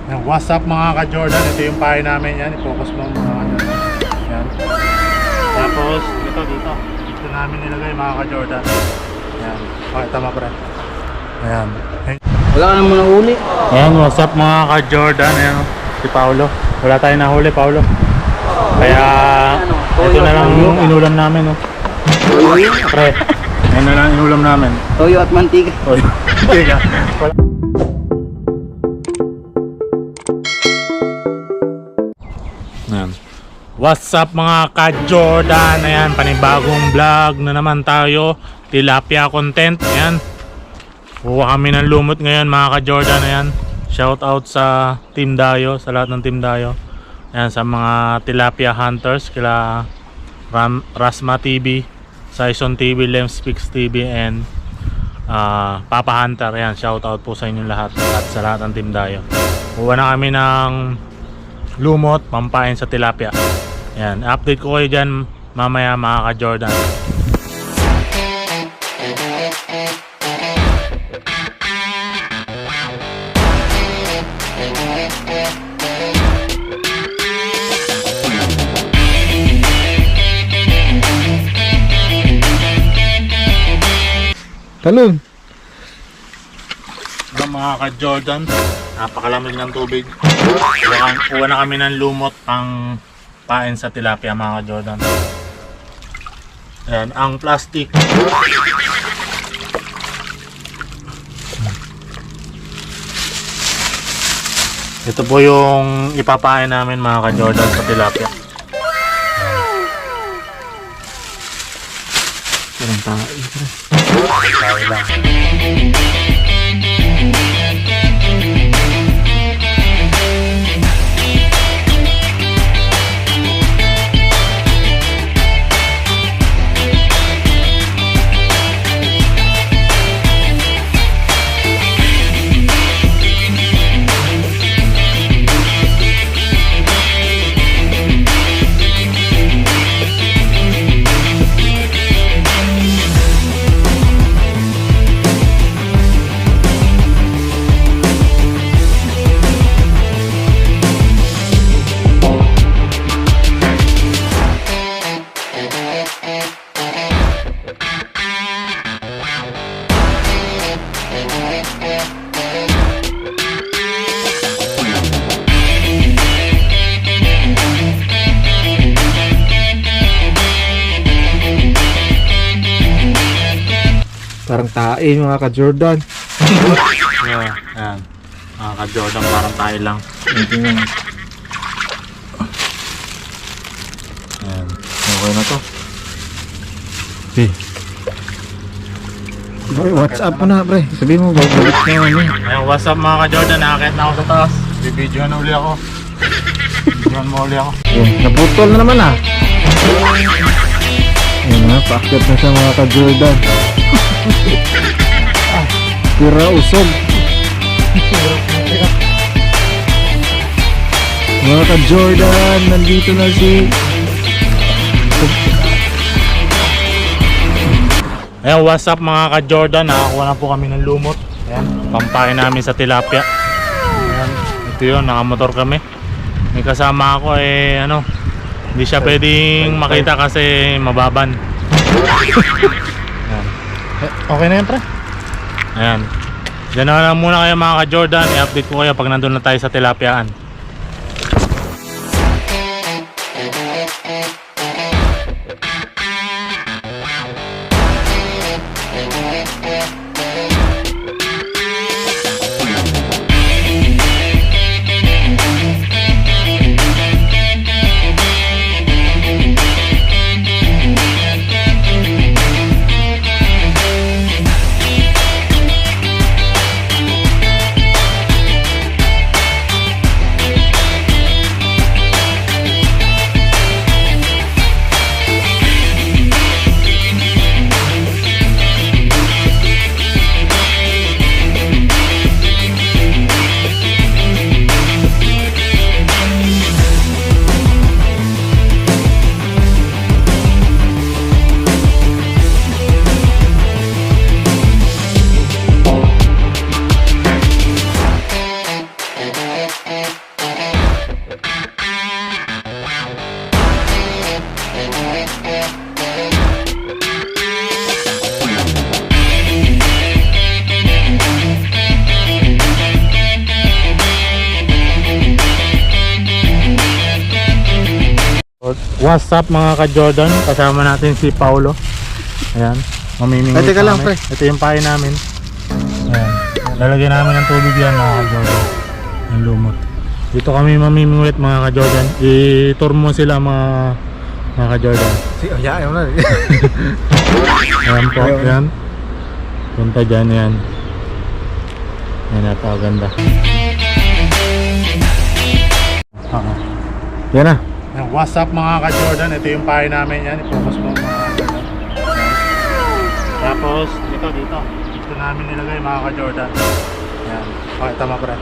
Yan, what's up mga ka-Jordan? Ito yung pahay namin yan. I-focus mo mga ka-Jordan. Yan. Tapos, dito. Ito namin nilagay mga ka-Jordan. Yan. Pakita mo pre. Ayan. Wala ka naman nahuli. Ayan, what's up mga ka-Jordan? Ayan, si Paolo. Wala tayong nahuli, Paolo. Kaya, ito na lang yung inulam namin. No? Pre, ayan na lang inulam namin. Toyo at mantika. Oy, tiga. Ayan. What's up mga ka-Jordan? Ayan, panibagong vlog na naman tayo. Tilapia content. Ayan. Kuha kami ng lumot ngayon mga ka-Jordan. Ayan. Shout out sa Team Dayo, sa lahat ng Team Dayo. Ayan, sa mga tilapia hunters, kila Rasma TV, Saison TV, Lemspix TV, and Papa Hunter. Ayan, shout out po sa inyong lahat at sa lahat ng Team Dayo. Kuha na kami ng lumot, pampain sa tilapia. Ayan, update ko kayo dyan mamaya mga ka-Jordan. Talon. Mga ka-Jordan, napakalamig ng tubig. Kuha na kami ng lumot pang pain sa tilapia mga ka-Jordan. Ayan, ang plastic. Ito po yung ipapain namin mga ka-Jordan sa tilapia. Parang tayo lang. Parang tae mga ka-Jordan. Yeah, ayan. Mga ka-Jordan, parang tayo lang. Ayan. Okay na to. Hey. Boy, what's up na pre? Sabihin mo, babalik na ano. Ayan, what's up mga ka-Jordan? Nakakit na ako sa taas. Bibidyohan na uli ako. Bibidyohan mo uli ako. Oh, naputol na naman ah. Ayan na, paakyat na siya mga ka-Jordan. Tira usog. Mga ka-Jordan, nandito na si Ayan, what's up mga ka-Jordan? Nakakuha na po kami ng lumot. Ayan, pampain namin sa tilapia. Ayan, ito yun, nakamotor kami. May kasama ako hindi siya pwedeng makita kasi mababan. Ayan. Okay na yan pre? Ayan. Diyan na lang muna kayo mga ka-Jordan. I-update ko kayo pag nandun na tayo sa tilapiaan. What's up mga ka-Jordan? Kasama natin si Paulo. Ayan, mamimingwit Ay, teka lang, kami. pre. Ito yung pain namin. Ayan, lalagyan namin ng tubig yan mga ka-Jordan. Yung lumot. Dito kami mamimingwit mga ka-Jordan. I-tour mo sila mga ka-Jordan. Ayaw na. Ayan po, ayan. Punta dyan, ayan. Ayan, napakaganda. Yan na. What's up mga ka-Jordan? Ito yung pahay namin yan. I-focus mo mga ka-Jordan. Tapos dito namin nilagay mga ka-Jordan. Ayan, pakita mo pre.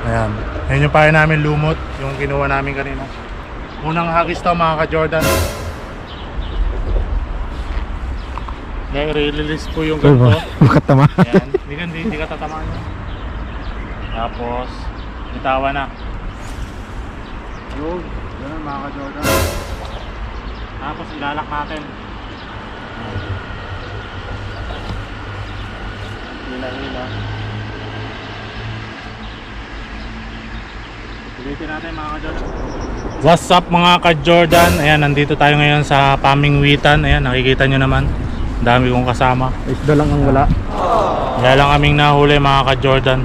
Ayan, ayan yung pahay namin lumot. Yung kinuha namin kanina. Unang hagis to mga ka-Jordan. Release po yung ganito. Makatama. Ayan, hindi ka tatamaan yan. Tapos bitawa na. Yun, ganun mga ka-Jordan. Tapos ilalak natin. Hila. Ulitin natin mga ka-Jordan. What's up mga ka-Jordan? Ayan, nandito tayo ngayon sa Pamingwitan. Ayan, nakikita nyo naman. Dami kong kasama. Isda lang ang wala. Kaya lang kaming nahuli mga ka-Jordan.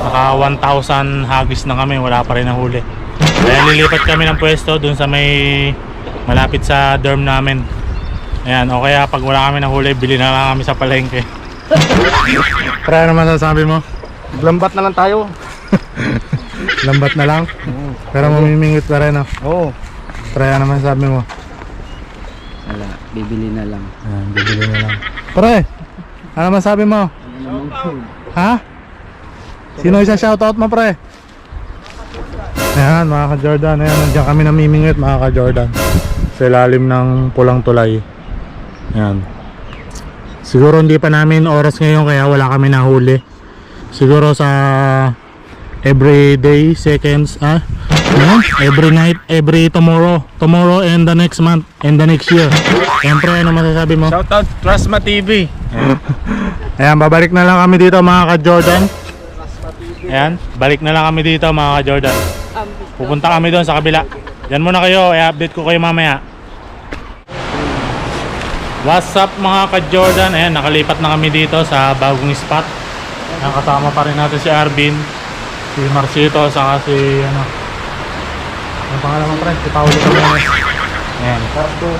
Naka 1,000 hagis na kami, wala pa rin nahuli. Kaya lilipat kami ng pwesto dun sa may malapit sa dorm namin. Ayan, o kaya pag wala kami nahuli, bili na lang kami sa palengke. Pre, ano masasabi mo? Lambat na lang tayo. Lambat na lang? Pero mamimingwit pa rin, no? Oo. Pre, ano masasabi mo? Wala, bibili na lang. Ayan, bibili na lang. Pre, ano masasabi mo? Ha? Sino isa shoutout mo pre? Ayan mga ka-Jordan, ayan, nandiyan kami namimingwit mga ka-Jordan sa ilalim ng pulang tulay. Ayan. Siguro hindi pa namin oras ngayon kaya wala kami nahuli. Siguro sa every day, seconds, every night, every tomorrow and the next month and the next year. Siyempre, ano masasabi mo? Shoutout Trasma TV. Ayan, babalik na lang kami dito mga ka-Jordan. Ayan, balik na lang kami dito mga ka-Jordan. Pupunta kami doon sa kabila. Yan muna kayo, i-update ko kayo mamaya. What's up mga ka-Jordan? Ayan, nakalipat na kami dito sa bagong spot. Ayan, kasama pa rin natin si Arvin, si Marcito, saka si ang pangalan mo pre? Si Paulo Camones. Ayan,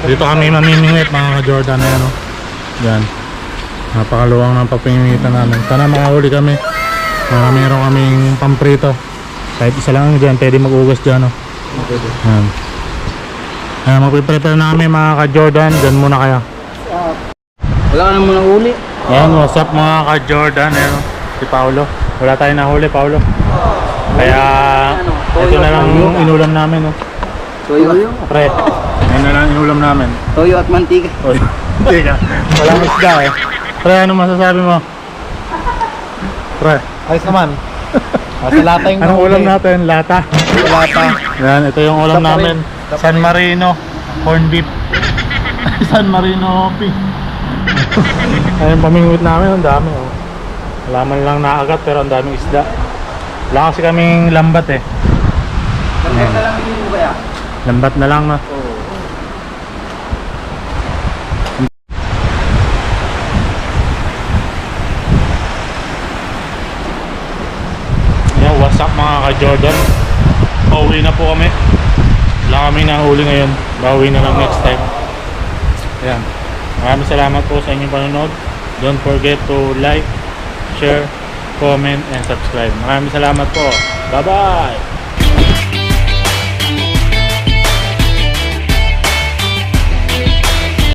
dito kami mamimingwit mga ka-Jordan. Ayan o. Yan. Napakaluwang ng papingitan namin. Sana makahuli kami. Para meron kaming pamprito. Kahit isa lang dyan, pwede mag-ugas dyan. Ayan. Ayan, magpiprepare na kami mga ka-Jordan. Dyan muna kaya. Wala ka naman ng uli. Ayan, what's up mga ka-Jordan. Ayan, si Paulo. Wala tayong nahuli, Paulo. Kaya ito na lang yung inulam namin. Toyo. Pre, ayan na lang inulam namin. Toyo at mantika. Oy, hindi ka. Walang isda eh. Pre, ano masasabi mo? Pre, Ayos naman. Sa lata yung anong ulam natin? Lata. Lata. Yan, ito yung ulam namin. San Marino, corn beef. San Marino pig. Ayun, pamingwit namin, ang dami oh. Wala man lang naagat pero ang daming isda. Wala kasi kaming lambat eh. Lambat na lang hindi mo kaya? Lambat na lang na. What's up mga ka-Jordan? Pauwi na po kami. Wala kami nahuli ngayon. Bawi na lang next time. Ayan. Maraming salamat po sa inyong panonood. Don't forget to like, share, comment, and subscribe. Maraming salamat po. Bye bye!